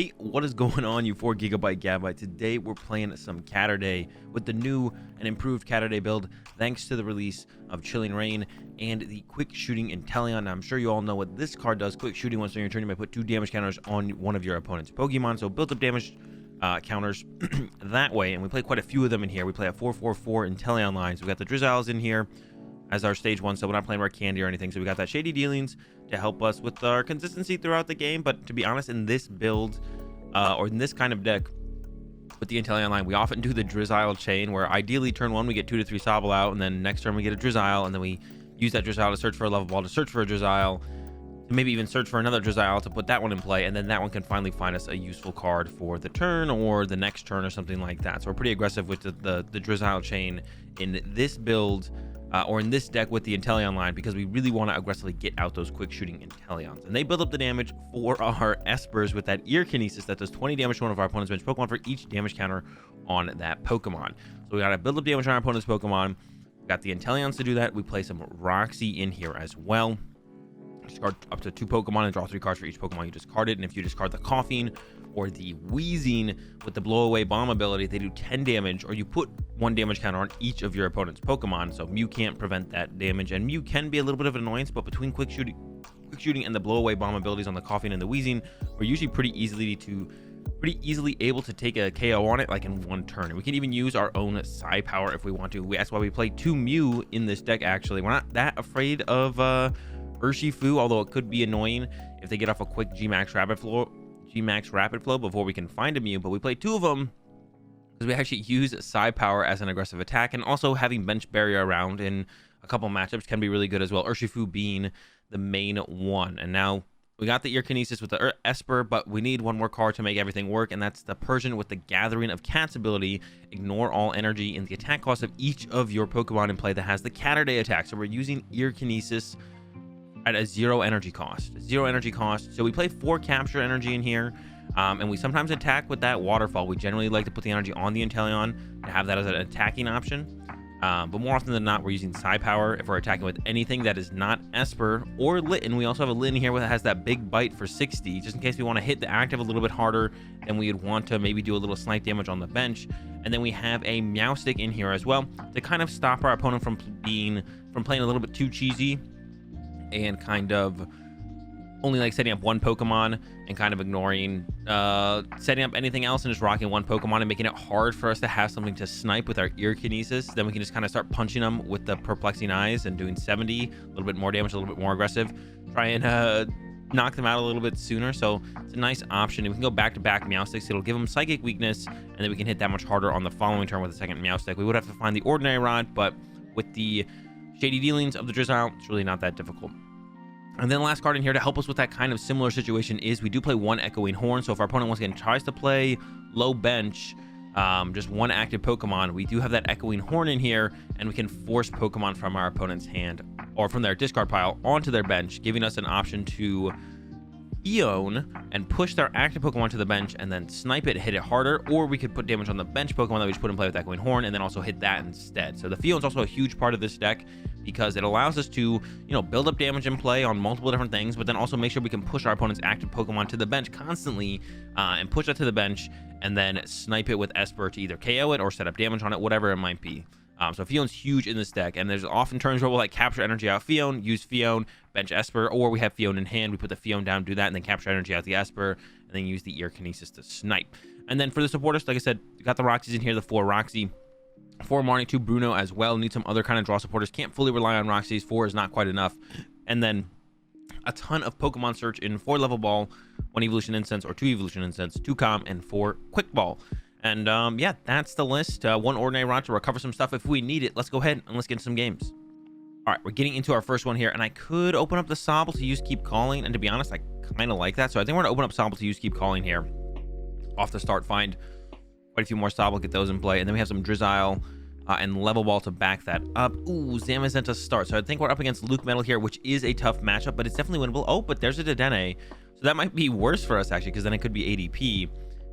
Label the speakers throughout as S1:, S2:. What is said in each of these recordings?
S1: Hey, what is going on, you 4 GB Gabyte? Today we're playing some Caturday with the new and improved Caturday build, thanks to the release of Chilling Reign and the quick shooting Inteleon. Now, I'm sure you all know what this card does. Quick shooting, once on your turn, you may put 2 damage counters on one of your opponent's Pokemon, so built up damage counters that way. And we play quite a few of them in here. We play a 4-4-4 Inteleon line, so we got the Drizzles in here as our stage 1, so we're not playing Rare Candy or anything. So we got that Shady Dealings to help us with our consistency throughout the game. But to be honest, in this build, or in this kind of deck, with the Inteleon line, we often do the Drizzile chain, where ideally turn 1 we get 2 to 3 Sobble out, and then next turn we get a Drizzile, and then we use that Drizzile to search for a level ball, to search for a Drizzile, to maybe even search for another Drizzile to put that one in play, and then that one can finally find us a useful card for the turn or the next turn or something like that. So we're pretty aggressive with the Drizzile chain in this build, or in this deck with the Inteleon line, because we really want to aggressively get out those quick shooting Inteleons. And they build up the damage for our Espers with that Ear Kinesis that does 20 damage to one of our opponent's bench Pokemon for each damage counter on that Pokemon. So we got to build up damage on our opponent's Pokemon. We got the Inteleons to do that. We play some Roxy in here as well. Discard up to 2 Pokemon and draw 3 cards for each Pokemon you discarded. And if you discard the Coughing or the Wheezing with the Blow Away Bomb ability, they do 10 damage, or you put 1 damage counter on each of your opponent's Pokemon. So Mew can't prevent that damage, and Mew can be a little bit of an annoyance, but between quick shooting and the Blow Away Bomb abilities on the Coughing and the Wheezing, we're usually pretty easily able to take a KO on it, like in 1 turn. And we can even use our own Psi Power if we want to. That's why we play 2 Mew in this deck. Actually, we're not that afraid of Urshifu, although it could be annoying if they get off a quick G-Max Rapid Flow before we can find a Mew. But we play 2 of them because we actually use Psi Power as an aggressive attack, and also having Bench Barrier around in a couple matchups can be really good as well, Urshifu being the main one. And now we got the Ear Kinesis with the Esper, but we need 1 more card to make everything work, and that's the Persian with the Gathering of Cats ability. Ignore all energy in the attack cost of each of your Pokemon in play that has the Caturday attack. So we're using Ear Kinesis at a 0 energy cost. So we play 4 capture energy in here, and we sometimes attack with that Waterfall. We generally like to put the energy on the Inteleon to have that as an attacking option, but more often than not, we're using Psi Power if we're attacking with anything that is not Esper or Litten. We also have a Litten here that has that big bite for 60, just in case we want to hit the active a little bit harder, and we would want to maybe do a little snipe damage on the bench. And then we have a Meowstic in here as well to kind of stop our opponent from playing a little bit too cheesy and kind of only like setting up 1 Pokemon and kind of ignoring setting up anything else, and just rocking 1 Pokemon and making it hard for us to have something to snipe with our Ear Kinesis. Then we can just kind of start punching them with the Perplexing Eyes and doing 70, a little bit more damage, a little bit more aggressive, try and knock them out a little bit sooner. So it's a nice option, and we can go back-to-back Meowsticks. It'll give them Psychic Weakness, and then we can hit that much harder on the following turn with a second Meowstick. We would have to find the Ordinary Rod, but with the Shady Dealings of the Drizzile, it's really not that difficult. And then the last card in here to help us with that kind of similar situation is we do play 1 Echoing Horn. So if our opponent once again tries to play low bench, just 1 active Pokemon, we do have that Echoing Horn in here, and we can force Pokemon from our opponent's hand or from their discard pile onto their bench, giving us an option to Eon and push their active Pokemon to the bench and then snipe it, hit it harder, or we could put damage on the bench Pokemon that we just put in play with Echoing Horn and then also hit that instead. So the Fion's also a huge part of this deck because it allows us to, build up damage in play on multiple different things, but then also make sure we can push our opponent's active Pokemon to the bench constantly, and push that to the bench and then snipe it with Esper to either KO it or set up damage on it, whatever it might be. So Fion's huge in this deck, and there's often turns where we'll like capture energy out Fion, use Fion, bench Esper, or we have Fion in hand, we put the Fion down, do that, and then capture energy out the Esper, and then use the Ear Kinesis to snipe. And then for the supporters, like I said, we got the Roxys in here, the 4 Roxy, 4 Marnie, 2 Bruno as well. Need some other kind of draw supporters. Can't fully rely on Roxys. 4 is not quite enough. And then a ton of Pokemon search in 4 Level Ball, 1 Evolution Incense or 2 Evolution Incense, 2 Calm, and 4 Quick Ball. And yeah, that's the list. 1 Ordinary Rod to recover some stuff if we need it. Let's go ahead and let's get some games. All right, we're getting into our first one here, and I could open up the Sobble to use Keep Calling, and to be honest, I kind of like that. So I think we're going to open up Sobble to use Keep Calling here. Off the start, find quite a few more Sobble, get those in play, and then we have some Drizzile and Level Ball to back that up. Ooh, Zamazenta start. So I think we're up against Luke Metal here, which is a tough matchup, but it's definitely winnable. Oh, but there's a Dedenne. So that might be worse for us, actually, because then it could be ADP.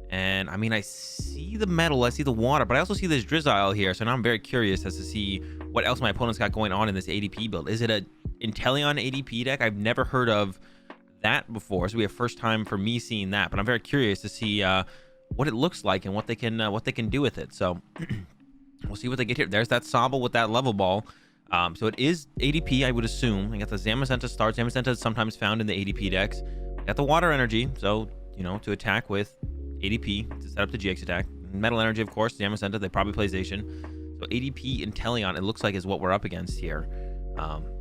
S1: And I mean, I see the metal, I see the water, but I also see this Drizzile here. So now I'm very curious as to see what else my opponent's got going on in this ADP build. Is it a Inteleon ADP deck? I've never heard of that before, so we have first time for me seeing that. But I'm very curious to see what it looks like and what they can do with it. So we'll see what they get here. There's that Sobble with that level ball. So it is ADP, I would assume. We got the Zamazenta start. Zamazenta is sometimes found in the ADP decks. We got the water energy, so you know, to attack with ADP to set up the GX attack. Metal energy, of course. Zamazenta, they probably play Zacian. So ADP Inteleon, it looks like, is what we're up against here.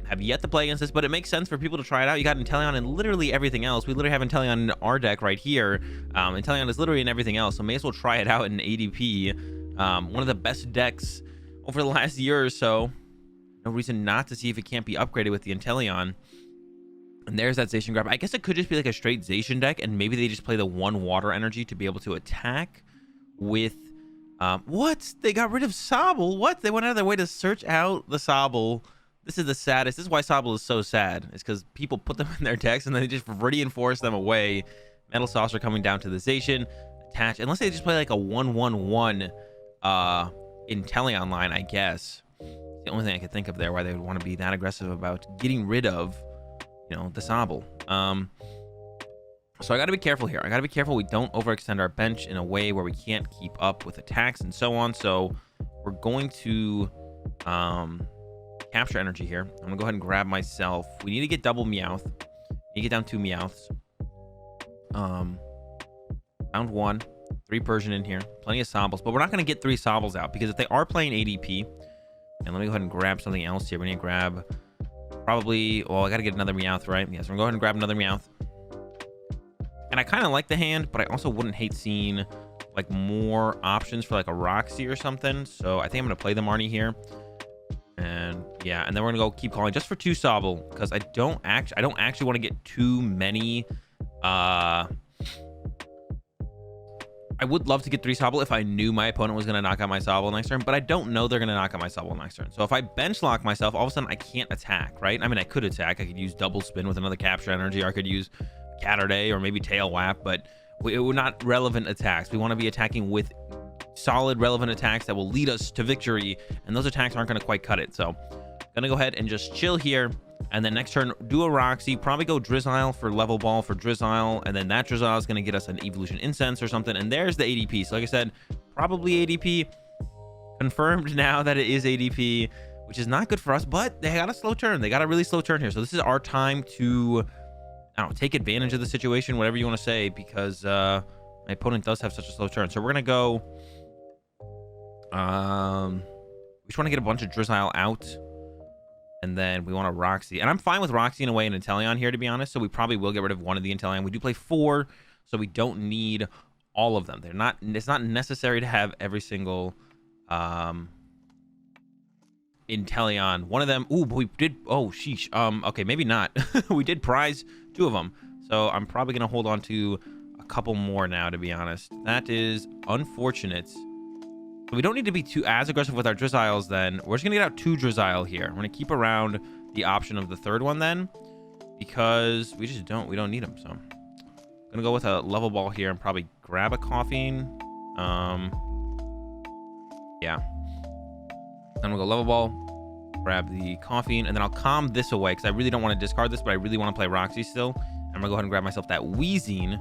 S1: Have yet to play against this, but it makes sense for people to try it out. You got Inteleon and literally everything else. We literally have Inteleon in our deck right here. Inteleon is literally in everything else, so may as well try it out in ADP. One of the best decks over the last year or so. No reason not to see if it can't be upgraded with the Inteleon. And there's that Zacian grab. I guess it could just be like a straight Zacian deck, and maybe they just play the one water energy to be able to attack with... what? They got rid of Sobble? What? They went out of their way to search out the Sobble. This is the saddest. This is why Sobble is so sad. It's because people put them in their decks and then they just reinforce them away. Metal Saucer coming down to the Zacian. Attach. Unless they just play like a 1-1-1 Inteleon line, I guess. It's the only thing I could think of there why they would want to be that aggressive about getting rid of, you know, the Sobble. So I got to be careful here. I got to be careful we don't overextend our bench in a way where we can't keep up with attacks and so on. So we're going to capture energy here. I'm gonna go ahead and grab myself. We need to get double Meowth. Need to get down 2 Meowths. Round 1, 3 Persian in here. Plenty of Sobbles, but we're not gonna get 3 Sobbles out because if they are playing ADP, and let me go ahead and grab something else here. We need to grab probably. Well, I gotta get another Meowth, right? Yes, we're going to go ahead and grab another Meowth. And I kind of like the hand, but I also wouldn't hate seeing like more options for like a Roxy or something. So I think I'm gonna play the Marnie here. And yeah, and then we're gonna go keep calling just for 2 Sobble because I don't actually want to get too many. I would love to get 3 Sobble if I knew my opponent was gonna knock out my Sobble next turn, but I don't know they're gonna knock out my Sobble next turn. So if I bench lock myself, all of a sudden I can't attack, right? I mean, I could attack. I could use double spin with another capture energy, or I could use Caturday or maybe Tail Whap, but it would not relevant attacks. We want to be attacking with solid relevant attacks that will lead us to victory, and those attacks aren't going to quite cut it. So gonna go ahead and just chill here, and then next turn do a Roxy, probably go Drizzile for level ball for Drizzile, and then that Drizzile is going to get us an Evolution Incense or something. And there's the ADP. So like I said, probably ADP. Confirmed now that it is ADP, which is not good for us, but they got a slow turn. They got a really slow turn here, so this is our time to, I don't know, take advantage of the situation, whatever you want to say, because my opponent does have such a slow turn. So we're gonna go we just want to get a bunch of Drizzile out, and then we want a Roxy, and I'm fine with Roxy in a way and Inteleon here, to be honest. So we probably will get rid of one of the Inteleon. We do play 4, so we don't need all of them. They're not, it's not necessary to have every single Inteleon. One of them, ooh, but we did, oh sheesh, okay, maybe not. We did prize 2 of them, so I'm probably gonna hold on to a couple more now, to be honest. That is unfortunate. So we don't need to be as aggressive with our Drizziles then. We're just gonna get out 2 Drizzile here. We're gonna keep around the option of the 3rd one then, because we don't need them. So I'm gonna go with a level ball here and probably grab a Coughing. Yeah, I'm gonna go level ball, grab the Coughing, and then I'll calm this away because I really don't want to discard this, but I really want to play Roxy still. I'm gonna go ahead and grab myself that Wheezing.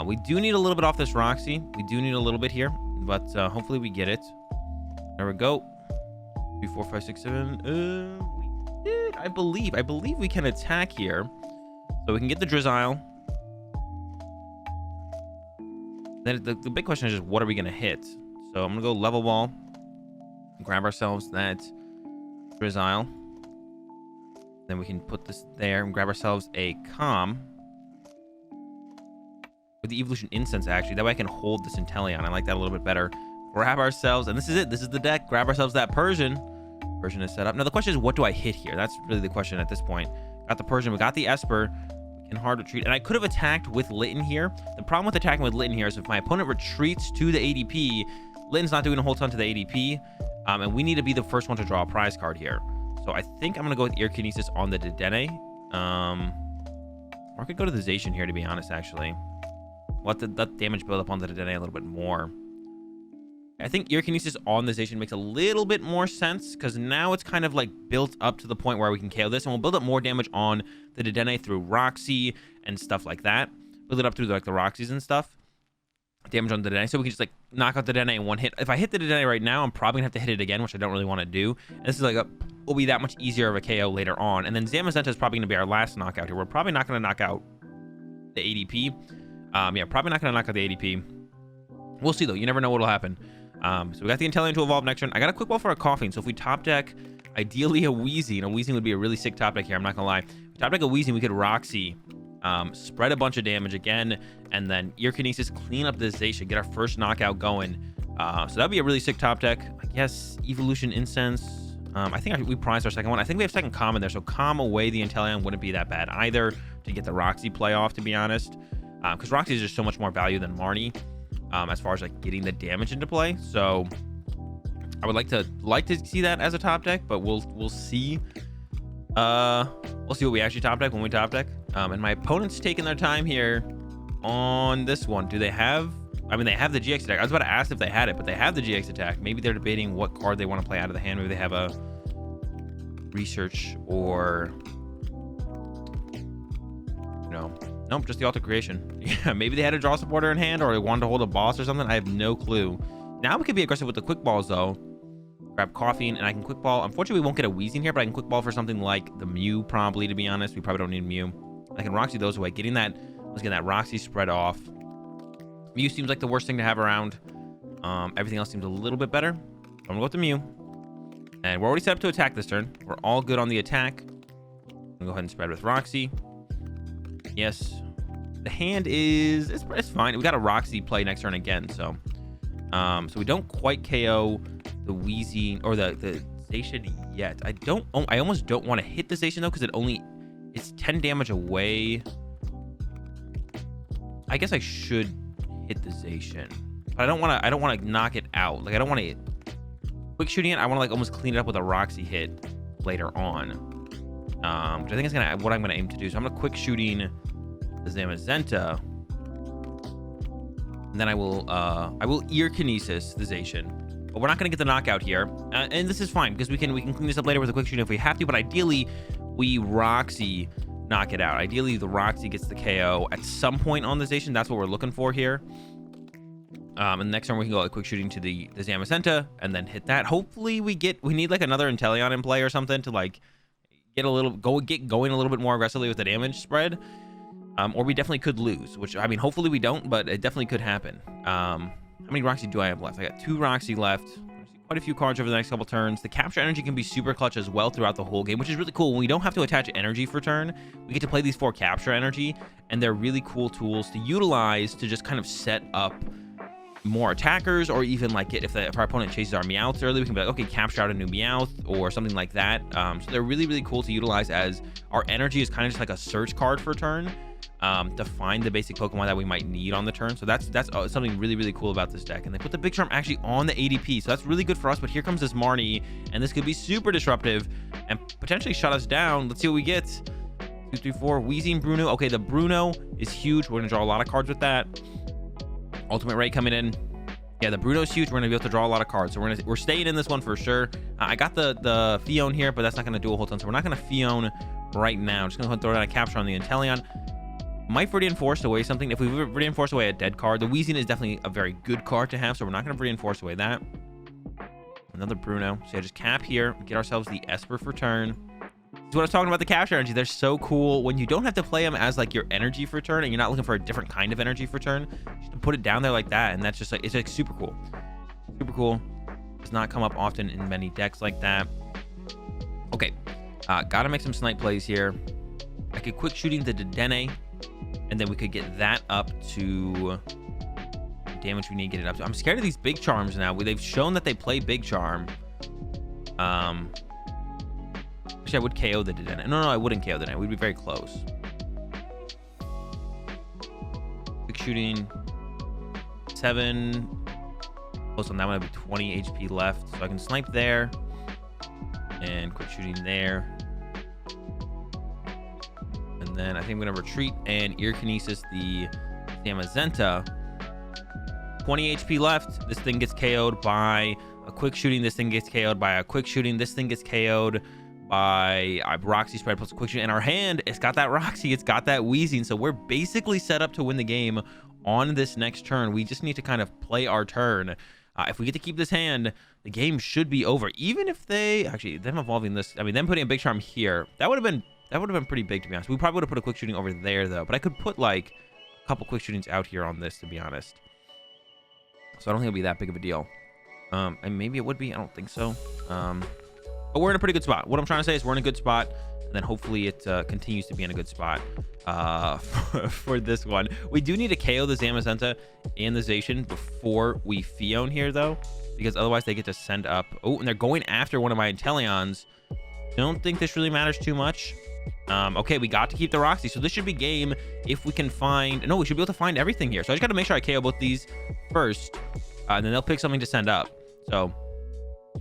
S1: We do need a little bit off this Roxy. We do need a little bit here, but hopefully we get it. There we go. 3, 4, 5, 6, 7. We did. I believe we can attack here, so we can get the Drizzile. Then the big question is just what are we gonna hit? So I'm gonna go level ball, grab ourselves that Drizzile. Then we can put this there and grab ourselves a Calm. With the Evolution Incense, actually. That way I can hold this Inteleon. I like that a little bit better. Grab ourselves, and this is it. This is the deck. Grab ourselves that Persian. Persian is set up. Now the question is, what do I hit here? That's really the question at this point. Got the Persian. We got the Esper. We can hard retreat. And I could have attacked with Litten here. The problem with attacking with Litten here is if my opponent retreats to the ADP, Litten's not doing a whole ton to the ADP. And we need to be the first one to draw a prize card here. So I think I'm going to go with Ear Kinesis on the Dedenne. Or I could go to the Zacian here, to be honest, actually. Let the damage build up on the Dedenne a little bit more. I think ear kinesis on the Zacian makes a little bit more sense because now it's kind of like built up to the point where we can KO this, and we'll build up more damage on the Dedenne through Roxy and stuff like that. Build it up through like the Roxys and stuff. Damage on the Dedenne, so we can just like knock out the Dedenne in one hit. If I hit the Dedenne right now, I'm probably gonna have to hit it again, which I don't really want to do. And this is like will be that much easier of a KO later on. And then Zamazenta is probably gonna be our last knockout here. We're probably not gonna knock out the ADP. Yeah, probably not gonna knock out the ADP. We'll see though. You never know what'll happen. So we got the Inteleon to evolve next turn. I got a quick ball for a Coughing. So if we top deck, ideally a Wheezing. A Wheezing would be a really sick top deck here. I'm not gonna lie. If we top deck a Wheezing, we could Roxy. Spread a bunch of damage again, and then Ear Kinesis, clean up this Zacian, get our first knockout going. So that'd be a really sick top deck. I guess Evolution Incense. I think we prized our second one. I think we have second Calm in there, so Calm away the Inteleon wouldn't be that bad either to get the Roxy play off, to be honest. Because Roxy is just so much more value than Marnie as far as like getting the damage into play. So I would like to see that as a top deck, but we'll see. We'll see what we actually top deck when we top deck. And my opponent's taking their time here on this one. Do they have... I mean, they have the GX attack. I was about to ask if they had it, but they have the GX attack. Maybe they're debating what card they want to play out of the hand. Maybe they have a Research or... Nope, just the Alter Creation. Yeah, maybe they had a Draw Supporter in hand, or they wanted to hold a boss or something. I have no clue. Now we could be aggressive with the Quick Balls, though. Grab Coughing, and I can Quick Ball. Unfortunately, we won't get a Wheezing here, but I can Quick Ball for something like the Mew, probably, to be honest. We probably don't need Mew. I can Roxy those away. Getting that... Let's get that Roxy spread off. Mew seems like the worst thing to have around. Everything else seems a little bit better. I'm gonna go with the Mew. And we're already set up to attack this turn. We're all good on the attack. I'm gonna go ahead and spread with Roxy. Yes. The hand is... It's fine. We got a Roxy play next turn again, so... So we don't quite KO the Wheezing or the Zacian yet. I almost don't want to hit the Zacian though, because it's 10 damage away. I guess I should hit the Zacian, but I don't want to knock it out. Like I don't want to quick shooting it. I want to like almost clean it up with a Roxy hit later on, which I think is what I'm gonna aim to do. So I'm gonna quick shooting the Zamazenta. And then I will Ear Kinesis the Zacian. But we're not going to get the knockout here. And this is fine, because we can clean this up later with a quick shooting if we have to. But ideally, we Roxy knock it out. Ideally, the Roxy gets the KO at some point on the Zacian. That's what we're looking for here. And the next turn, we can go like quick shooting to the Zamazenta and then hit that. Hopefully, we need like another Inteleon in play or something to like get going a little bit more aggressively with the damage spread. Or we definitely could lose, which, I mean, hopefully we don't, but it definitely could happen. How many Roxy do I have left? I got 2 Roxy left. Quite a few cards over the next couple turns. The Capture Energy can be super clutch as well throughout the whole game, which is really cool. When we don't have to attach energy for turn, we get to play these 4 Capture Energy, and they're really cool tools to utilize to just kind of set up more attackers, or even like if our opponent chases our Meowths early, we can be like, okay, capture out a new Meowth or something like that. So they're really, really cool to utilize, as our energy is kind of just like a search card for turn. To find the basic Pokemon that we might need on the turn. So that's something really, really cool about this deck. And they put the Big Charm actually on the ADP, so that's really good for us. But here comes this Marnie, and this could be super disruptive and potentially shut us down. Let's see what we get. 2, 3, 4. Wheezing Bruno. Okay, the Bruno is huge. We're gonna draw a lot of cards with that. Ultimate Ray coming in. Yeah, the Bruno's huge. We're gonna be able to draw a lot of cards, so we're staying in this one for sure. I got the Fion here, but that's not gonna do a whole ton, so we're not gonna Fion right now. I'm just gonna go ahead and throw down a Capture on the Inteleon. Might Viridian Force away something. If we Viridian Force away a dead card, the Wheezing is definitely a very good card to have, so we're not going to Viridian Force away that. Another Bruno. So yeah, just cap here, get ourselves the Esper for turn. This is what I was talking about, the Capture Energy. They're so cool when you don't have to play them as like your energy for turn, and you're not looking for a different kind of energy for turn. Just to put it down there like that, and that's just like, it's like super cool. Super cool. Does not come up often in many decks like that. Okay, gotta make some snipe plays here. I could quick shooting the Dedenne, and then we could get that up to the damage we need to get it up to. I'm scared of these Big Charms now. They've shown that they play Big Charm. Actually, I would KO the Dedenne. No, I wouldn't KO the Dedenne. We'd be very close. Quick shooting. 7. Close on that one. I have 20 HP left. So I can snipe there. And quick shooting there. And then I think I'm going to retreat and Ear Kinesis the Zamazenta. 20 HP left. This thing gets KO'd by a quick shooting. This thing gets KO'd by a quick shooting. This thing gets KO'd by Roxy spread plus a quick shooting. And our hand, it's got that Roxy, it's got that wheezing. So we're basically set up to win the game on this next turn. We just need to kind of play our turn. If we get to keep this hand, the game should be over. Even if they actually them evolving this, I mean, them putting a big charm here, that would have been pretty big, to be honest. We probably would have put a quick shooting over there though, but I could put like a couple quick shootings out here on this, to be honest. So I don't think it'll be that big of a deal. And maybe it would be. I don't think so. But we're in a pretty good spot. What I'm trying to say is we're in a good spot, and then hopefully it continues to be in a good spot for this one. We do need to KO the Zamazenta and the Zacian before we Fion here, though, because otherwise they get to send up. Oh, and they're going after one of my Inteleons. Don't think this really matters too much. Okay, we got to keep the Roxy, so this should be game if we can find... No, we should be able to find everything here. So I just got to make sure I KO both these first, and then they'll pick something to send up. So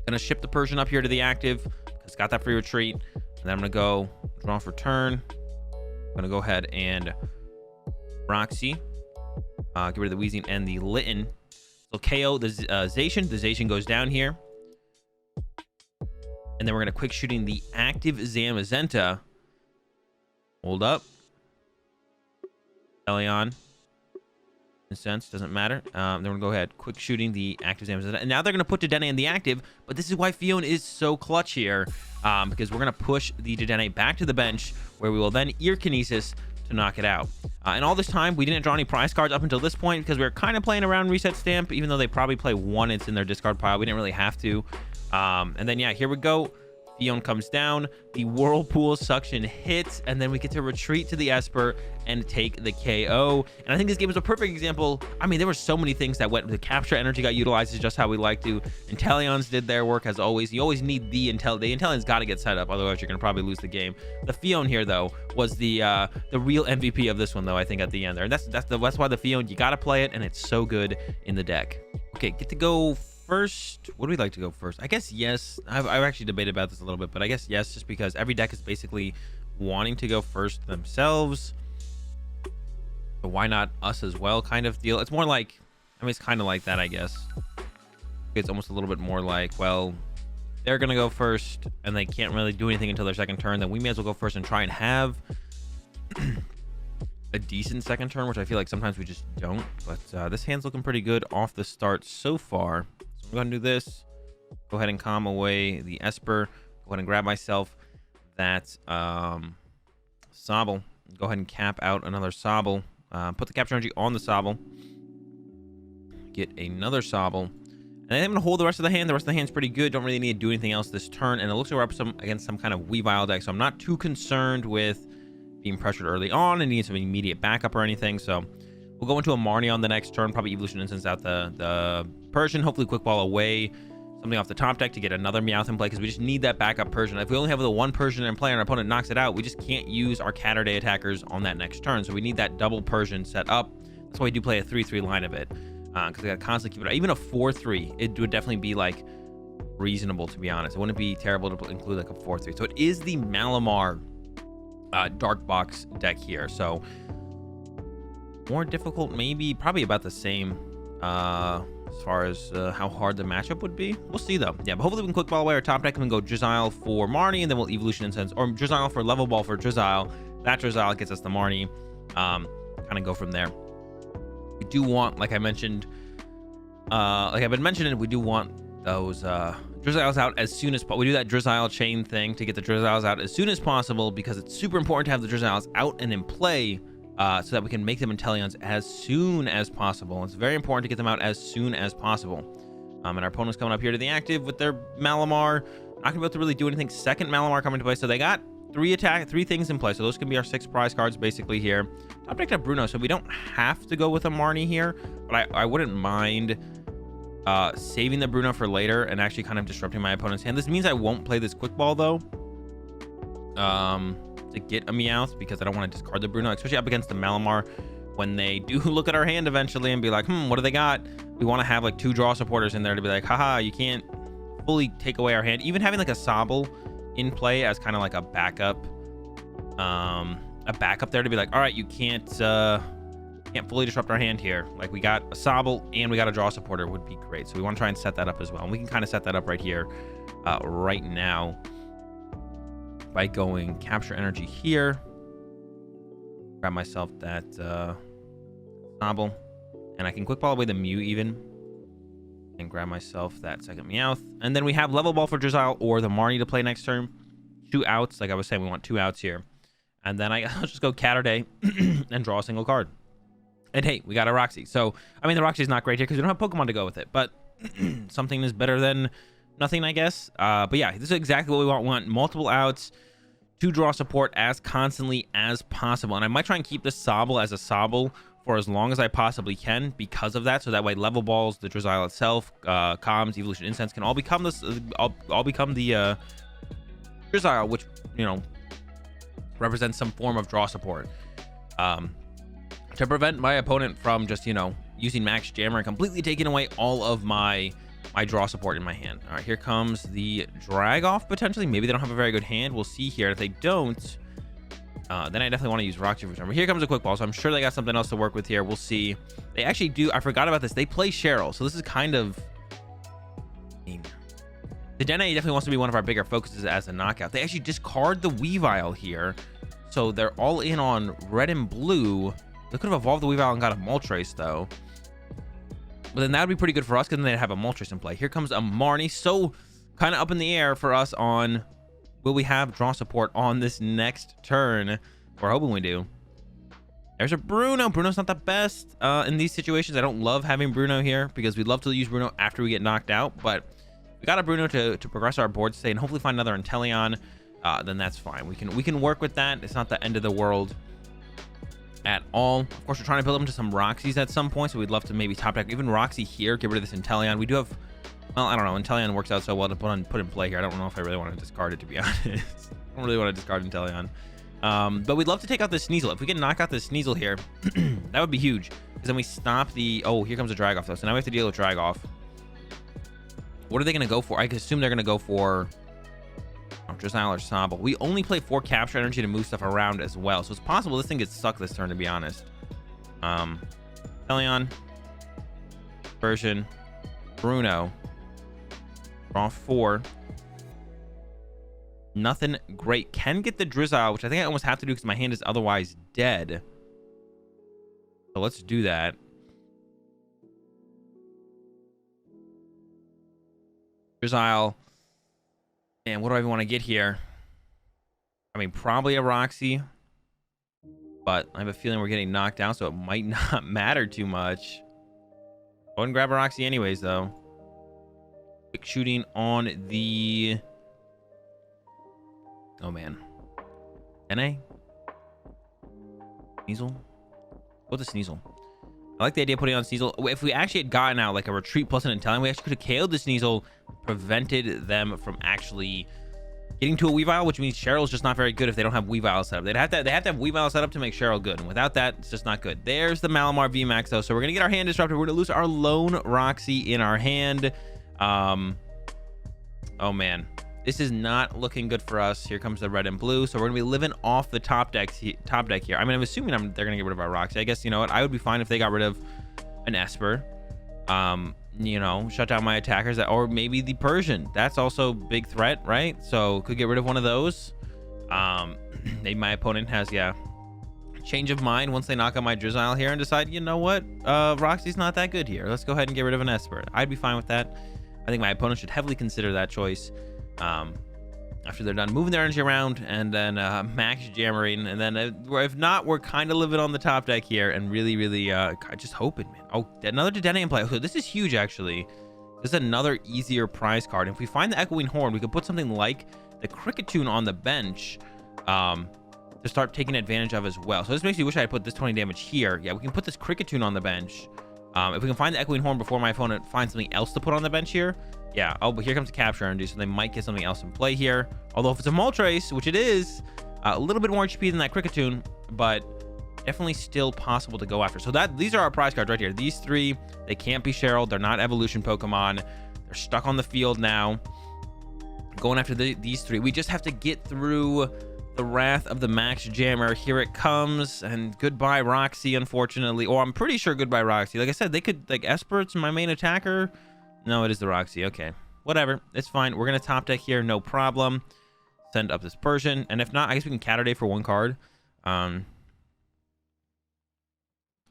S1: gonna ship the Persian up here to the active. It's got that free retreat, and then I'm gonna go draw for turn. I'm gonna go ahead and Roxy, get rid of the Wheezing and the Litten. So KO the Zacian. The Zacian goes down here, and then we're gonna quick shooting the active Zamazenta. Hold up, Inteleon. In sense, doesn't matter. Then we're gonna go ahead, quick shooting the active Zamazenta, and now they're gonna put Dedenne in the active. But this is why Fion is so clutch here, because we're gonna push the Dedenne back to the bench, where we will then ear Kinesis to knock it out. And all this time, we didn't draw any prize cards up until this point because we were kind of playing around reset stamp, even though they probably play one. It's in their discard pile. We didn't really have to. And then yeah, here we go. Fion comes down, the Whirlpool Suction hits, and then we get to retreat to the Esper and take the KO. And I think this game is a perfect example. I mean, there were so many things that went. The capture energy got utilized just how we like to. Inteleons did their work as always. You always need the Inteleon's got to get set up, otherwise you're gonna probably lose the game. The Fion here though was the real MVP of this one though. I think at the end there, and that's why the Fion, you got to play it, and it's so good in the deck. Okay, get to go first. What do we like to go first? I guess yes. I've actually debated about this a little bit, but I guess yes, just because every deck is basically wanting to go first themselves. So why not us as well, kind of deal. It's more like, I mean, it's kind of like that, I guess. It's almost a little bit more like, well, they're gonna go first and they can't really do anything until their second turn, then we may as well go first and try and have a decent second turn, which I feel like sometimes we just don't. But this hand's looking pretty good off the start so far. So I'm gonna do this, go ahead and calm away the Esper, go ahead and grab myself that Sobble, go ahead and cap out another Sobble, put the capture energy on the Sobble, get another Sobble, and then I'm gonna hold the rest of the hand. The rest of the hand's pretty good, don't really need to do anything else this turn, and it looks like we're up against some kind of Weavile deck, so I'm not too concerned with being pressured early on and needing some immediate backup or anything. So we'll go into a Marnie on the next turn, probably Evolution Instance out the Persian, hopefully Quick Ball away something off the top deck to get another Meowth in play, because we just need that backup Persian. If we only have the one Persian in play and our opponent knocks it out, we just can't use our Caturday attackers on that next turn. So we need that double Persian set up. That's why we do play a 3-3 line of it, because we gotta constantly keep it out. Even a 4-3, it would definitely be like reasonable, to be honest. It wouldn't be terrible to include like a 4-3. So it is the Malamar dark box deck here, so more difficult, maybe, probably about the same as far as how hard the matchup would be. We'll see though. Yeah, but hopefully we can quick ball away our top deck and then go Drizzile for Marnie, and then we'll Evolution Incense, or Drizzile for Level Ball for Drizzile. That Drizzile gets us the Marnie. Kind of go from there. We do want, like I mentioned, like I've been mentioning, we do want those Drizziles out as soon as possible. We do that Drizzile chain thing to get the Drizziles out as soon as possible, because it's super important to have the Drizziles out and in play, so that we can make them Inteleons as soon as possible. It's very important to get them out as soon as possible. And our opponent's coming up here to the active with their Malamar. Not gonna be able to really do anything. Second Malamar coming to play, so they got three things in play. So those can be our 6 prize cards basically here. Top deck up Bruno, so we don't have to go with a Marnie here, but I wouldn't mind saving the Bruno for later and actually kind of disrupting my opponent's hand. This means I won't play this Quick Ball though, to get a Meowth, because I don't want to discard the Bruno, especially up against the Malamar when they do look at our hand eventually and be like, what do they got? We want to have like 2 draw supporters in there to be like, haha, you can't fully take away our hand. Even having like a Sobble in play as kind of like a backup there to be like, all right, you can't can't fully disrupt our hand here. Like, we got a Sobble and we got a draw supporter would be great. So we want to try and set that up as well. And we can kind of set that up right here, right now, by going capture energy here. Grab myself that Sobble, and I can quick ball away the Mew even, and grab myself that second Meowth. And then we have level ball for Drizzile or the Marnie to play next turn. 2 outs, like I was saying, we want 2 outs here. And then I'll just go Caturday and draw a single card. And hey, we got a Roxy. So, I mean, the Roxy is not great here because we don't have Pokemon to go with it. But something is better than nothing, I guess. But yeah, this is exactly what we want. We want multiple outs to draw support as constantly as possible. And I might try and keep this Sobble as a Sobble for as long as I possibly can because of that. So that way, level balls, the Drizzile itself, Comms, Evolution Incense can all become this. All become the Drizzile, which, you know, represents some form of draw support. To prevent my opponent from just, you know, using Max Jammer and completely taking away all of my draw support in my hand. All right, here comes the Drag Off potentially. Maybe they don't have a very good hand. We'll see here. If they don't, then I definitely want to use Roxy for But here comes a Quick Ball, so I'm sure they got something else to work with here. We'll see. They actually do. I forgot about this. They play Cheryl, so this is kind of... The Dene definitely wants to be one of our bigger focuses as a knockout. They actually discard the Weavile here, so they're all in on red and blue. They could have evolved the Weavile and got a Moltres, though. But then that would be pretty good for us, because then they'd have a Moltres in play. Here comes a Marnie. So, kind of up in the air for us on... Will we have draw support on this next turn? We're hoping we do. There's a Bruno. Bruno's not the best in these situations. I don't love having Bruno here, because we'd love to use Bruno after we get knocked out. But we got a Bruno to progress our board state and hopefully find another Inteleon. Then that's fine. We can work with that. It's not the end of the world at all. Of course, we're trying to build them to some Roxys at some point, so we'd love to maybe top deck even Roxy here, get rid of this Inteleon. We do have, well, I don't know, Inteleon works out so well to put in play here. I don't know if I really want to discard it, to be honest. I don't really want to discard Inteleon. But we'd love to take out this Sneasel. If we can knock out this Sneasel here, that would be huge, because then we stop the... Oh, here comes a Drag Off, though, so now we have to deal with Drag Off. What are they going to go for? I assume they're going to go for Drizzile or Sobble. We only play 4 capture energy to move stuff around as well, so it's possible this thing gets stuck this turn, to be honest. Inteleon, Version, Bruno, draw 4. Nothing great. Can get the Drizzile, which I think I almost have to do because my hand is otherwise dead. So let's do that. Drizzile. And what do I even want to get here? I mean, probably a Roxy. But I have a feeling we're getting knocked down, so it might not matter too much. Go ahead and grab a Roxy anyways, though. Quick shooting on the... Oh, man. NA? Sneasel? Go with the Sneasel. I like the idea of putting on Sneasel. If we actually had gotten out like a retreat plus an Inteleon, we actually could have KO'd the Sneasel, prevented them from actually getting to a Weavile, which means Cheryl's just not very good if they don't have Weavile set up. They have to have Weavile set up to make Cheryl good, and without that, it's just not good. There's the Malamar VMAX, though, so we're gonna get our hand disrupted. We're gonna lose our lone Roxy in our hand. Oh man, this is not looking good for us. Here comes the red and blue, so we're gonna be living off the top deck here. I mean, I'm assuming they're gonna get rid of our Roxy. I guess, you know what, I would be fine if they got rid of an Esper. You know, shut down my attackers, or maybe the Persian. That's also big threat, right? So could get rid of one of those. Maybe my opponent has, yeah, change of mind once they knock out my Drizzile here and decide, you know what, Roxy's not that good here. Let's go ahead and get rid of an Esper. I'd be fine with that. I think my opponent should heavily consider that choice. After they're done moving their energy around and then max jammering, and then if not, we're kind of living on the top deck here and really just hoping, man. Oh, another Dedenne in play. So this is huge, actually. This is another easier prize card. If we find the Echoing Horn, we could put something like the Cricketune on the bench to start taking advantage of as well. So this makes me wish I had put this 20 damage here. Yeah, we can put this Cricketune on the bench. If we can find the Echoing Horn before my opponent finds something else to put on the bench here. Yeah, oh, but here comes the capture energy, so they might get something else in play here. Although if it's a Moltres, which it is, a little bit more HP than that Cricketune, but definitely still possible to go after. So these are our prize cards right here. These 3, they can't be Cheryl. They're not evolution Pokemon. They're stuck on the field now. Going after these 3. We just have to get through The wrath of the Max Jammer. Here it comes. And goodbye, Roxy, unfortunately. Or I'm pretty sure goodbye, Roxy. Like I said, they could, like, Espert's my main attacker. No, it is the Roxy. Okay. Whatever. It's fine. We're going to top deck here. No problem. Send up this Persian. And if not, I guess we can Caturday for 1 card.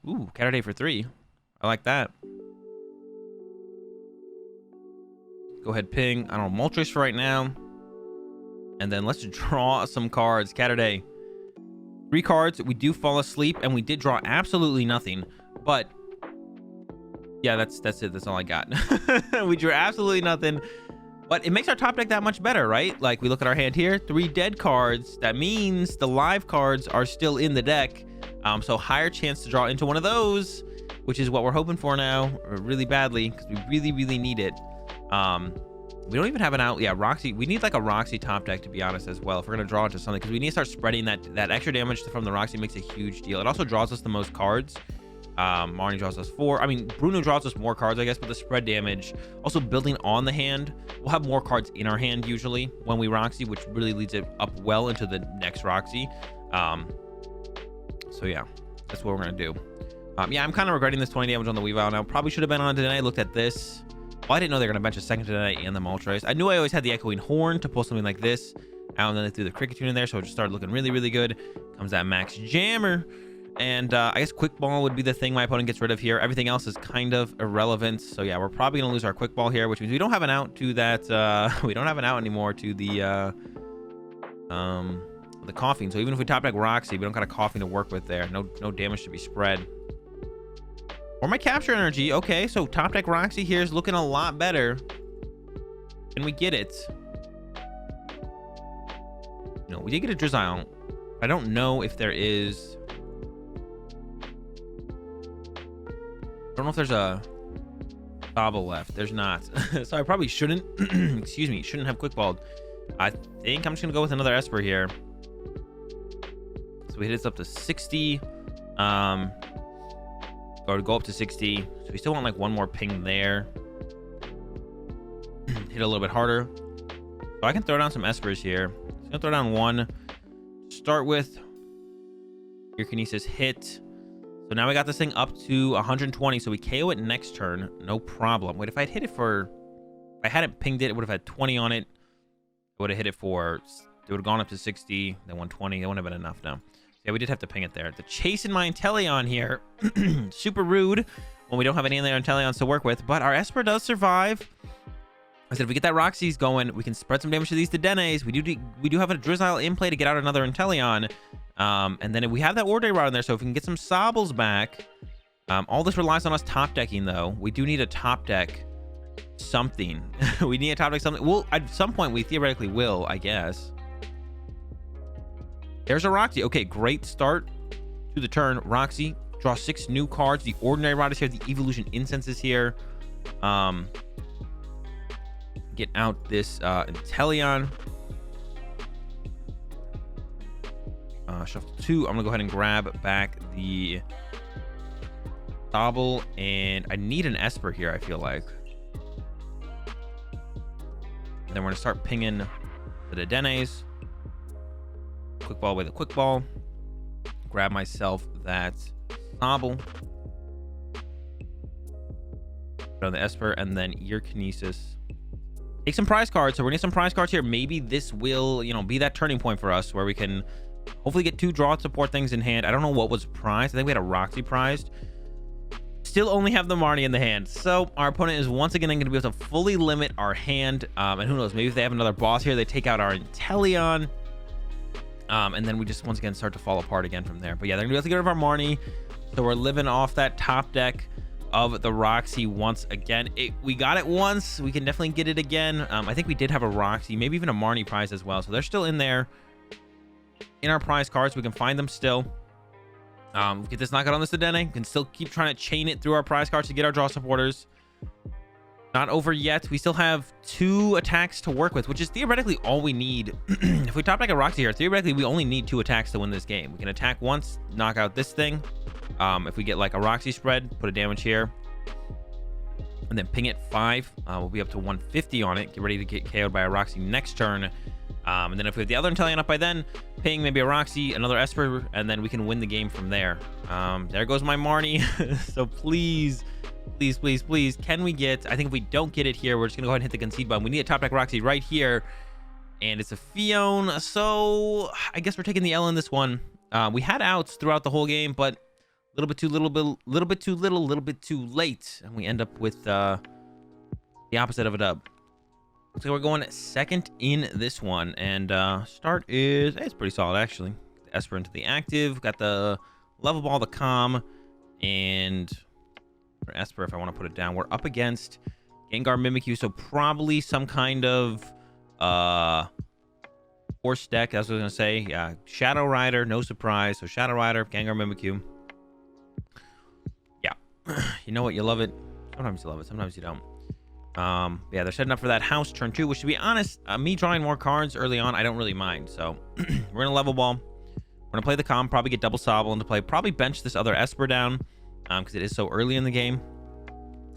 S1: Ooh, Caturday for 3. I like that. Go ahead, ping. I don't know, Moltres for right now. And then let's draw some cards. Caturday. 3 cards. We do fall asleep, and we did draw absolutely nothing. But yeah, that's it. That's all I got. We drew absolutely nothing. But it makes our top deck that much better, right? Like, we look at our hand here, 3 dead cards. That means the live cards are still in the deck. So higher chance to draw into one of those, which is what we're hoping for now, really badly, because we really, really need it. We don't even have an out. Yeah, Roxy. We need like a Roxy top deck, to be honest, as well, if we're going to draw into something, because we need to start spreading that extra damage from the Roxy. Makes a huge deal. It also draws us the most cards. Marnie draws us 4. I mean, Bruno draws us more cards, I guess, but the spread damage, also building on the hand, we'll have more cards in our hand usually when we Roxy, which really leads it up well into the next Roxy. So yeah, that's what we're gonna do. Yeah, I'm kind of regretting this 20 damage on the Weavile now. Probably should have been on today. I looked at this. Well, I didn't know they were gonna bench a second today and the Moltres. I knew I always had the Echoing Horn to pull something like this out, and then they threw the Cricket Tune in there, so it just started looking really, really good. Comes that Max Jammer. And I guess Quick Ball would be the thing my opponent gets rid of here. Everything else is kind of irrelevant. So yeah, we're probably gonna lose our Quick Ball here, which means we don't have an out to that. We don't have an out anymore to the Coughing. So even if we top deck Roxy, we don't got a Coughing to work with there. No damage to be spread. Or my Capture Energy. Okay, so top deck Roxy here is looking a lot better. Can we get it? No, we did get a Drizzile. I don't know if there is. I don't know if there's a Bobble left. There's not. So I probably shouldn't, excuse me, shouldn't have Quick Balled. I think I'm just going to go with another Esper here. So we hit this up to 60. Or go up to 60. So we still want like one more ping there. Hit a little bit harder. So I can throw down some Espers here. So I'm going to throw down 1. Start with your Kinesis hit. So now we got this thing up to 120. So we KO it next turn. No problem. Wait, if I'd hit it for... If I hadn't pinged it, it would have had 20 on it. I would have hit it for... It would have gone up to 60. Then 120. That wouldn't have been enough now. Yeah, we did have to ping it there. The chasing my Inteleon here. Super rude when we don't have any other Inteleons to work with. But our Esper does survive. I said if we get that Roxy's going, we can spread some damage to these Dedenes. We do have a Drizzile in play to get out another Inteleon. And then if we have that Ordinary Rod in there, so if we can get some Sobbles back. All this relies on us top decking, though. We do need a top deck something. We need a top deck something. Well, at some point, we theoretically will, I guess. There's a Roxy. Okay, great start to the turn. Roxy, draw 6 new cards. The Ordinary Rod is here. The Evolution Incense is here. Get out this Inteleon. Shuffle 2. I'm gonna go ahead and grab back the Sobble, and I need an Esper here, I feel like. And then we're gonna start pinging the Dedenes. Quick Ball with a Quick Ball. Grab myself that Sobble. Put on the Esper, and then Ear Kinesis. Take some prize cards. So we're gonna need some prize cards here. Maybe this will, be that turning point for us where we can hopefully get 2 draw support things in hand. I don't know what was prized. I think we had a Roxy prized. Still only have the Marnie in the hand. So our opponent is once again going to be able to fully limit our hand. And who knows, maybe if they have another boss here, they take out our Inteleon. And then we just once again start to fall apart again from there. But yeah, they're gonna be able to get rid of our Marnie. So we're living off that top deck of the Roxy once again. We got it once. We can definitely get it again. I think we did have a Roxy, maybe even a Marnie prize as well. So they're still in there in our prize cards. We can find them still. Get this knockout on this Dedenne. We can still keep trying to chain it through our prize cards to get our draw supporters. Not over yet. We still have 2 attacks to work with, which is theoretically all we need. If we top deck a Roxy here, theoretically we only need 2 attacks to win this game. We can attack once, knock out this thing. If we get like a Roxy spread, put a damage here, and then ping it 5. We'll be up to 150 on it. Get ready to get KO'd by a Roxy next turn. And then if we have the other Inteleon up by then, ping maybe a Roxy, another Esper, and then we can win the game from there. There goes my Marnie. So please, please, please, please, can we get... I think if we don't get it here, we're just going to go ahead and hit the concede button. We need a top deck Roxy right here. And it's a Fion, so I guess we're taking the L in this one. We had outs throughout the whole game, but a little bit too little, a little bit too late. And we end up with the opposite of a dub. So we're going second in this one. And start is... it's pretty solid, actually. The Esper into the active. Got the level ball, the calm. And for Esper, if I want to put it down, we're up against Gengar Mimikyu. So probably some kind of... horse deck, that's what I was gonna say. Yeah, Shadow Rider, no surprise. So Shadow Rider, Gengar Mimikyu. Yeah, you know what? You love it. Sometimes you love it, sometimes you don't. Yeah, they're setting up for that house turn 2, which, to be honest, me drawing more cards early on, I don't really mind. So we're gonna level ball. We're gonna play the calm, probably get double Sobble into play, probably bench this other Esper down, because it is so early in the game.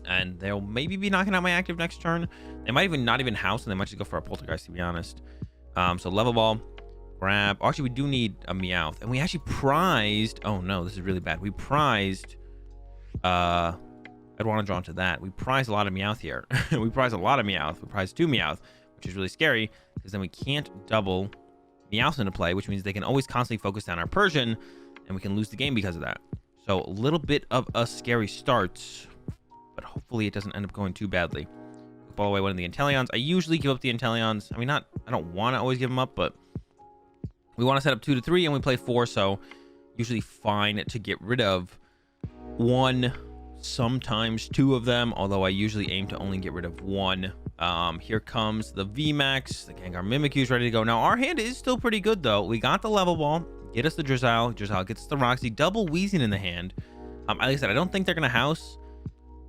S1: And they'll maybe be knocking out my active next turn. They might even not even house, and they might just go for a Poltergeist, to be honest. So level ball, grab. Actually, we do need a Meowth, and we actually prized. Oh no, this is really bad. We prized. I'd want to draw into that. We prized a lot of Meowth here. We prized a lot of Meowth. We prized 2 Meowth, which is really scary because then we can't double Meowth into play, which means they can always constantly focus down our Persian, and we can lose the game because of that. So a little bit of a scary start. But hopefully it doesn't end up going too badly. Fall away one of the Inteleons. I usually give up the Inteleons. I mean, I don't want to always give them up, but we want to set up 2 to 3 and we play 4, so usually fine to get rid of 1, sometimes 2 of them, although I usually aim to only get rid of 1. Here comes the VMAX. The Gengar Mimikyu is ready to go. Now, our hand is still pretty good, though. We got the level ball. Get us the Drizzile. Drizzile gets us the Roxy. Double Weezing in the hand. Like I said, I don't think they're going to house.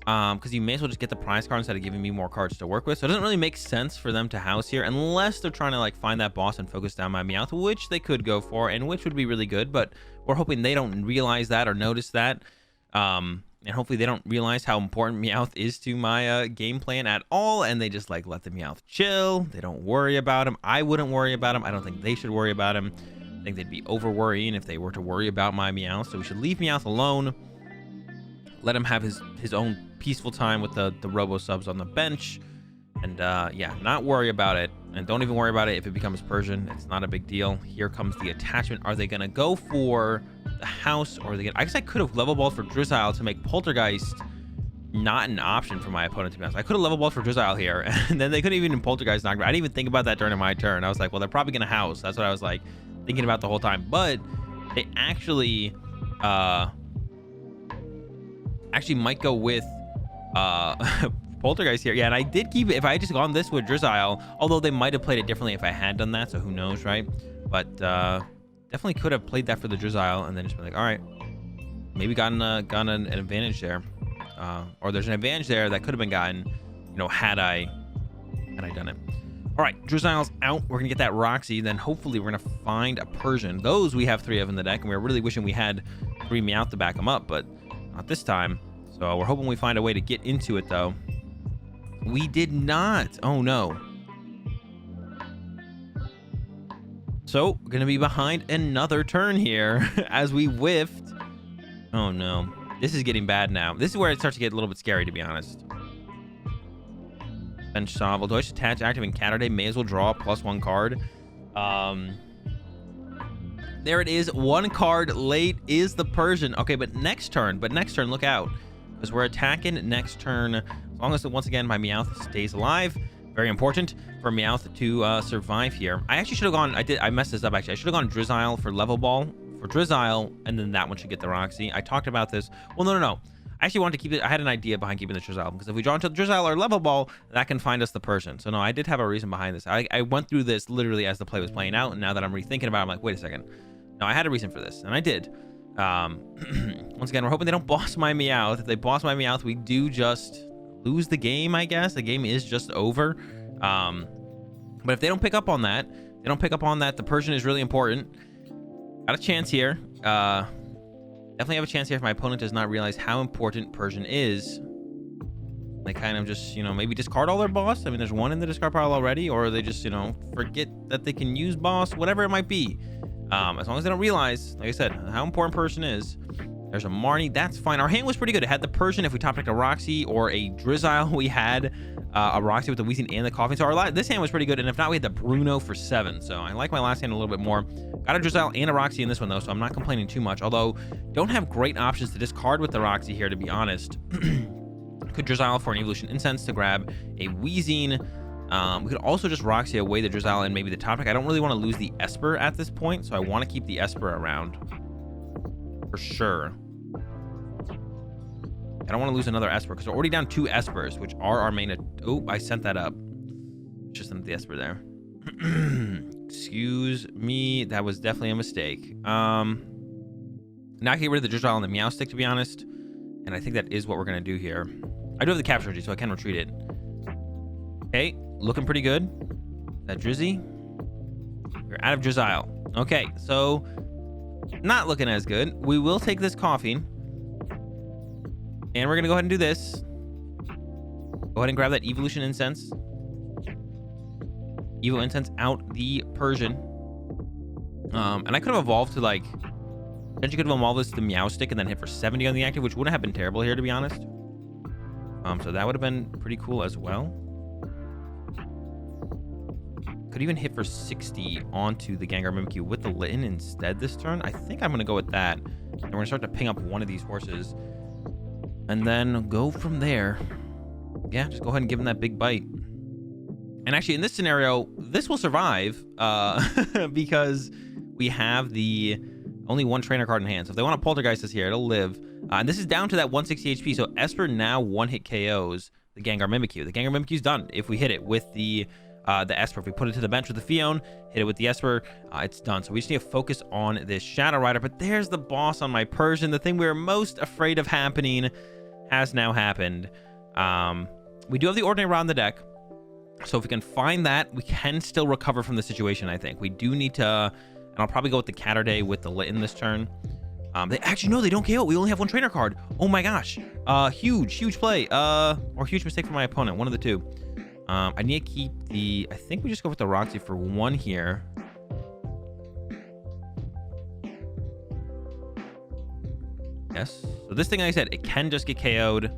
S1: Because you may as well just get the prize card instead of giving me more cards to work with. So it doesn't really make sense for them to house here unless they're trying to like find that boss and focus down my Meowth, which they could go for and which would be really good. But we're hoping they don't realize that or notice that. And hopefully they don't realize how important Meowth is to my game plan at all. And they just like let the Meowth chill. They don't worry about him. I wouldn't worry about him. I don't think they should worry about him. I think they'd be over worrying if they were to worry about my Meowth. So we should leave Meowth alone. Let him have his own peaceful time with the robo subs on the bench, and yeah, not worry about it, and don't even worry about it if it becomes Persian. It's not a big deal. Here comes the attachment. Are they gonna go for the house, or are they gonna... I guess I could have level balled for Drizzile to make Poltergeist not an option for my opponent, to be honest. I could have level balled for Drizzile here, and then they couldn't even Poltergeist knock me. I didn't even think about that during my turn. I was like, well, they're probably gonna house. That's what I was like thinking about the whole time, but they actually might go with Poltergeist here. Yeah, and I did keep it. If I had just gone this with Drizzile, although they might have played it differently if I had done that, so who knows, right? But definitely could have played that for the Drizzile and then just been like, all right, maybe gotten an advantage there, or there's an advantage there that could have been gotten, you know, had I done it. All right, Drizzile's out. We're gonna get that Roxy, then hopefully we're gonna find a Persian. Those we have 3 of in the deck, and we're really wishing we had 3 Meowth to back them up, but not this time. So we're hoping we find a way to get into it, though. We did not. Oh, no. So we're going to be behind another turn here as we whiffed. Oh, no. This is getting bad now. This is where it starts to get a little bit scary, to be honest. Bench Sobble. Do I just attach active in Caturday? May as well draw a +1 card. There it is. 1 card late is the Persian. Okay, but next turn, look out. Because we're attacking next turn. As long as, once again, my Meowth stays alive. Very important for Meowth to survive here. I actually should have gone... I messed this up, actually. I should have gone Drizzile for level ball for Drizzile, and then that one should get the Roxy. I talked about this. Well, no. I actually wanted to keep it... I had an idea behind keeping the Drizzile, because if we draw into the Drizzile or level ball, that can find us the Persian. So, no, I did have a reason behind this. I went through this literally as the play was playing out, and now that I'm rethinking about it, I'm like, wait a second. No, I had a reason for this, and I did. Once again, we're hoping they don't boss my Meowth. If they boss my Meowth, we do just lose the game, I guess. The game is just over. But if they don't pick up on that, the Persian is really important. Got a chance here. Definitely have a chance here if my opponent does not realize how important Persian is. They kind of just, maybe discard all their boss. I mean, there's one in the discard pile already, or they just, forget that they can use boss, whatever it might be. As long as they don't realize, like I said, how important Persian is. There's a Marnie. That's fine. Our hand was pretty good. It had the Persian. If we top decked a Roxy or a Drizzile, we had a Roxy with the Weezing and the Coughing. So this hand was pretty good. And if not, we had the Bruno for 7. So I like my last hand a little bit more. Got a Drizzile and a Roxy in this one, though, so I'm not complaining too much. Although, don't have great options to discard with the Roxy here, to be honest. Could Drizzile for an Evolution Incense to grab a Weezing. We could also just Roxy away the Drizzile and maybe the top deck. I don't really want to lose the Esper at this point, so I want to keep the Esper around. For sure. I don't want to lose another Esper because we're already down 2 Espers, which are our main. Oh, I sent that up. Just sent the Esper there. Excuse me. That was definitely a mistake. Not get rid of the Drizzile and the Meowstic, to be honest. And I think that is what we're going to do here. I do have the capture energy, so I can retreat it. Okay, looking pretty good. That Drizzy. We're out of Drizzile. Okay, so not looking as good. We will take this Coughing. And we're going to go ahead and do this. Go ahead and grab that Evolution Incense. Evo Incense out the Persian. And I could have evolved to like... Potentially could have evolved this to Meowstic and then hit for 70 on the active, which wouldn't have been terrible here, to be honest. So that would have been pretty cool as well. Could even hit for 60 onto the Gengar Mimikyu with the Litten instead this turn. I think I'm going to go with that. And we're going to start to ping up one of these horses. And then go from there. Yeah, just go ahead and give him that big bite. And actually, in this scenario, this will survive because we have the only one trainer card in hand. So if they want to Poltergeist this here, it'll live. And this is down to that 160 HP. So Esper now one-hit KOs the Gengar Mimikyu. The Gengar Mimikyu's done if we hit it with the Esper. If we put it to the bench with the Fion, hit it with the Esper, it's done. So we just need to focus on this Shadow Rider. But there's the boss on my Persian. The thing we were most afraid of happening has now happened. We do have the Ordinary Rod in the deck. So if we can find that, we can still recover from the situation, I think. We do need to... And I'll probably go with the Caturday with the Litten this turn. They actually, no, they don't KO. We only have one trainer card. Oh my gosh. Huge play. Or huge mistake for my opponent. One of the two. I need to keep the... I think we just go with the Roxy for 1 here. Yes. So this thing, like I said, it can just get KO'd.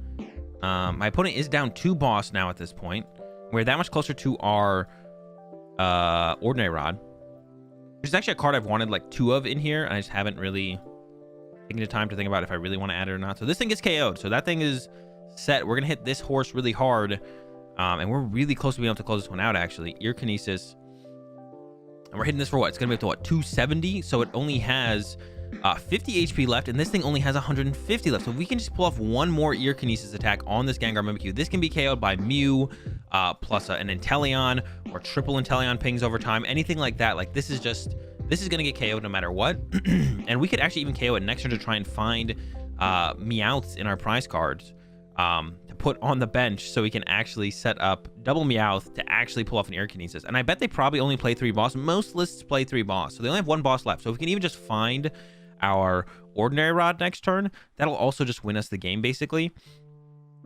S1: My opponent is down 2 boss now at this point. We're that much closer to our Ordinary Rod. Which is actually a card I've wanted like 2 of in here. And I just haven't really taken the time to think about if I really want to add it or not. So this thing gets KO'd. So that thing is set. We're going to hit this horse really hard. And we're really close to being able to close this one out, actually. Ear Kinesis. And we're hitting this for what? It's going to be up to what? 270? So it only has 50 HP left. And this thing only has 150 left. So if we can just pull off one more Ear Kinesis attack on this Gengar Mimikyu, this can be KO'd by Mew, plus an Inteleon, or triple Inteleon pings over time. Anything like that. Like, this is going to get KO'd no matter what. And we could actually even KO it next turn to try and find Meowths in our prize cards. To put on the bench so we can actually set up double Meowth to actually pull off an Ear Kinesis. And I bet they probably only play 3 boss. Most lists play 3 boss. So they only have 1 boss left. So if we can even just find our Ordinary Rod next turn, that'll also just win us the game, basically.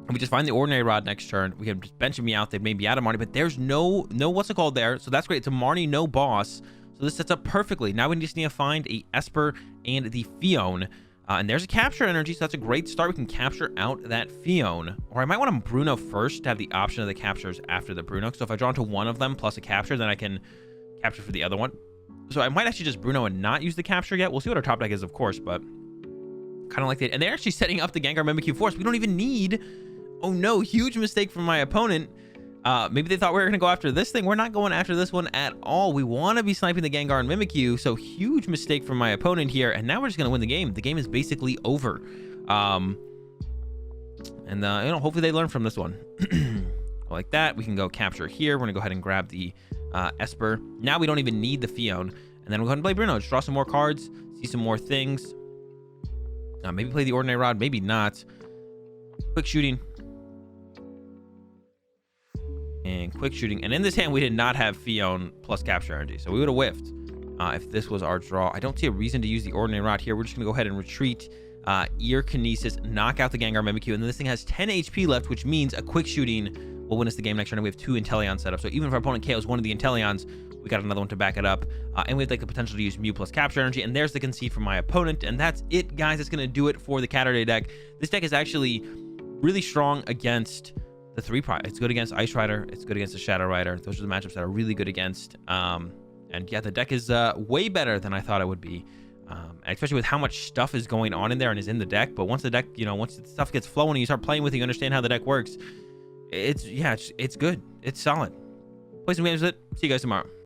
S1: If we just find the Ordinary Rod next turn, we can just bench a Meowth. They may be out of Marnie, but there's no what's it called there. So that's great. It's a Marnie, no boss. So this sets up perfectly. Now we just need to find a Esper and the Fion. And there's a capture energy, so that's a great start. We can capture out that Fion. Or I might want a Bruno first to have the option of the captures after the Bruno. So if I draw into one of them plus a capture, then I can capture for the other one. So I might actually just Bruno and not use the capture yet. We'll see what our top deck is, of course, but kind of like that. And they're actually setting up the Gengar Mimikyu Force. We don't even need... Oh no, huge mistake from my opponent. Maybe they thought we were going to go after this thing. We're not going after this one at all. We want to be sniping the Gengar and Mimikyu. So huge mistake from my opponent here. And now we're just going to win the game. The game is basically over. Hopefully they learn from this one. Like that. We can go capture here. We're going to go ahead and grab the Esper. Now we don't even need the Fion. And then we'll go ahead and play Bruno. Just draw some more cards. See some more things. Maybe play the Ordinary Rod. Maybe not. Quick shooting. And quick shooting. And in this hand, we did not have Fion plus capture energy. So we would have whiffed if this was our draw. I don't see a reason to use the Ordinary Rod here. We're just going to go ahead and retreat Ear Kinesis, knock out the Gengar Mimikyu, and then this thing has 10 HP left, which means a quick shooting will win us the game next turn. And we have 2 Inteleon set up, so even if our opponent KOs one of the Inteleons, we got another one to back it up, and we have like the potential to use Mew plus Capture Energy, and there's the concede from my opponent, and that's it, guys. It's going to do it for the Caturday deck. This deck is actually really strong against the 3 prize. It's good against Ice Rider. It's good against the Shadow Rider. Those are the matchups that are really good against. And yeah, the deck is way better than I thought it would be, especially with how much stuff is going on in there and is in the deck. But once the deck, once the stuff gets flowing and you start playing with it, you understand how the deck works. It's good. It's solid. Play some games with it. See you guys tomorrow.